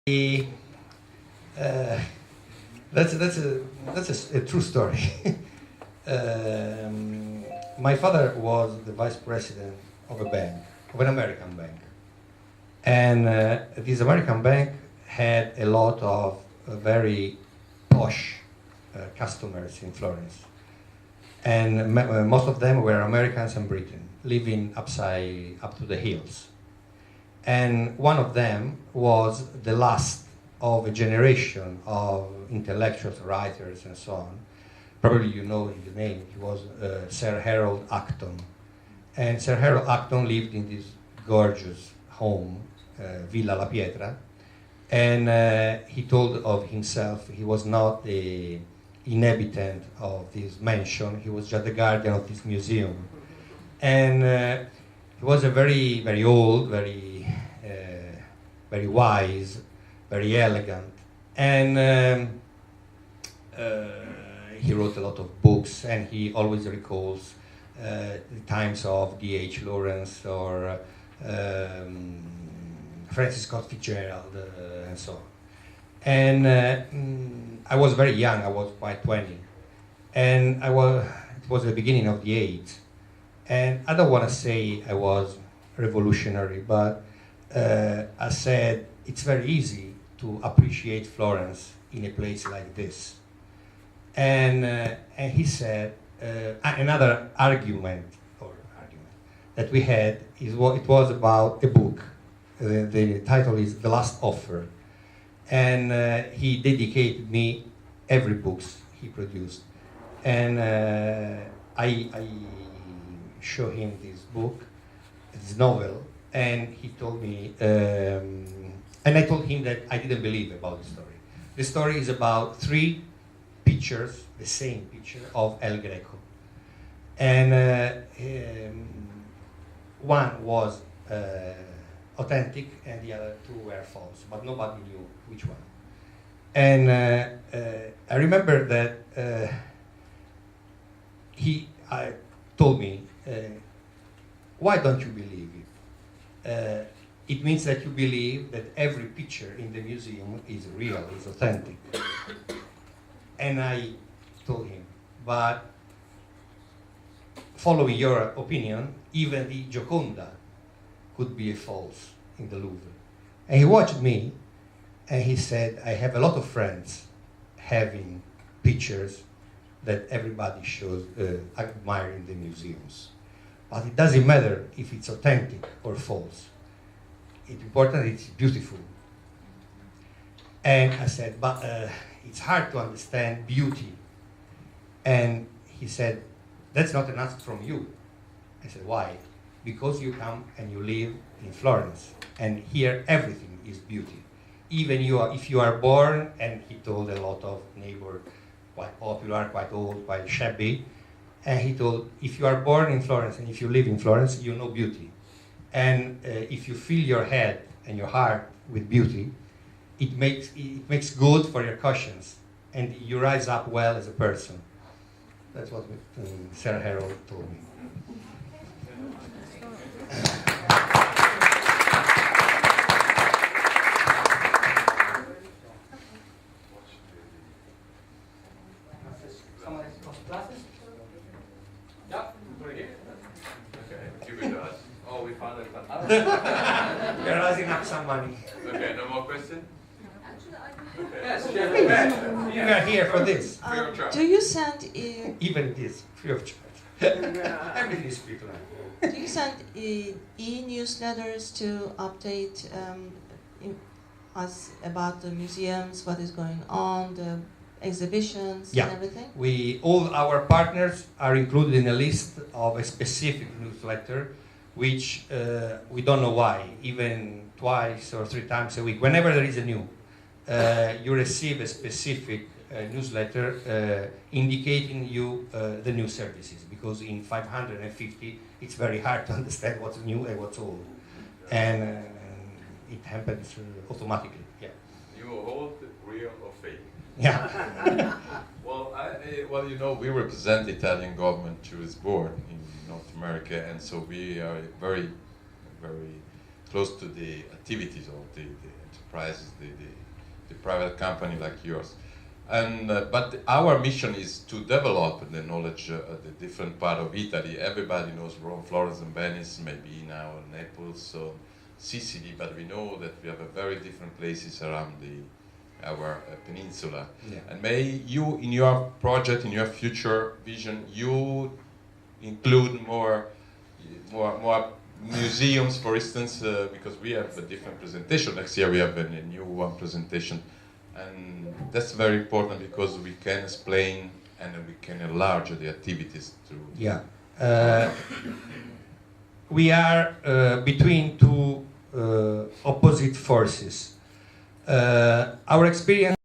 Uh, that's a true story. My father was the vice president of a bank, of an American bank, and this American bank had a lot of very posh customers in Florence, and most of them were Americans and Britain, living up to the hills. And one of them was the last of a generation of intellectuals, writers, and so on. Probably you know his name. He was Sir Harold Acton. And Sir Harold Acton lived in this gorgeous home, Villa La Pietra. And he told of himself he was not the inhabitant of this mansion. He was just the guardian of this museum. And he was a very, very old, very wise, very elegant, and he wrote a lot of books, and he always recalls the times of D.H. Lawrence or Francis Scott Fitzgerald, and so on. And I was very young, I was quite 20, and it was the beginning of the '80s. And I don't want to say I was revolutionary, but I said it's very easy to appreciate Florence in a place like this. And he said another argument that we had is it was about a book. The title is The Last Offer, and he dedicated me every books he produced, and I show him this book, this novel, and he told me, and I told him that I didn't believe about the story. The story is about three pictures, the same picture of El Greco, and one was authentic and the other two were false, but nobody knew which one. And I remember that he told me, why don't you believe it? It means that you believe that every picture in the museum is real, is authentic. And I told him, but following your opinion, even the Gioconda could be a false in the Louvre. And he watched me, and he said, I have a lot of friends having pictures that everybody shows, admire in the museums. But it doesn't matter if it's authentic or false. It's important, it's beautiful. And I said, but it's hard to understand beauty. And he said, that's not an answer from you. I said, why? Because you come and you live in Florence, and here everything is beauty. Even if you are born, and he told a lot of neighbors, quite popular, quite old, quite shabby, and he told, if you are born in Florence and if you live in Florence, you know beauty. And if you fill your head and your heart with beauty, it makes good for your conscience, and you rise up well as a person. That's what Sarah Harold told me. You're rising up some money. Okay, no more questions? Yes, We are here for this. Free of charge. Do you send Even this, free of charge. Everything is free to learn. do you send e-newsletters to update us about the museums, what is going on, the exhibitions, Yeah. and everything? All our partners are included in a list of a specific newsletter, which we don't know why, even twice or 3 times a week. Whenever there is a new, you receive a specific newsletter indicating you the new services, because in 550 it's very hard to understand what's new and what's old, and it happens automatically. Yeah. You will hold real or fake? Yeah. Well, you know, we represent the Italian government through its board in North America, and so we are very, very close to the activities of the enterprises, the private company like yours. And, but our mission is to develop the knowledge of the different part of Italy. Everybody knows Rome, Florence, and Venice, maybe now Naples, so Sicily, but we know that we have a very different places around our peninsula. Yeah. And may you, in your project, in your future vision, you include more museums, for instance, because we have a different presentation. Next year we have a new one presentation. And that's very important because we can explain and we can enlarge the activities through. Yeah. We are between two opposite forces. Our experience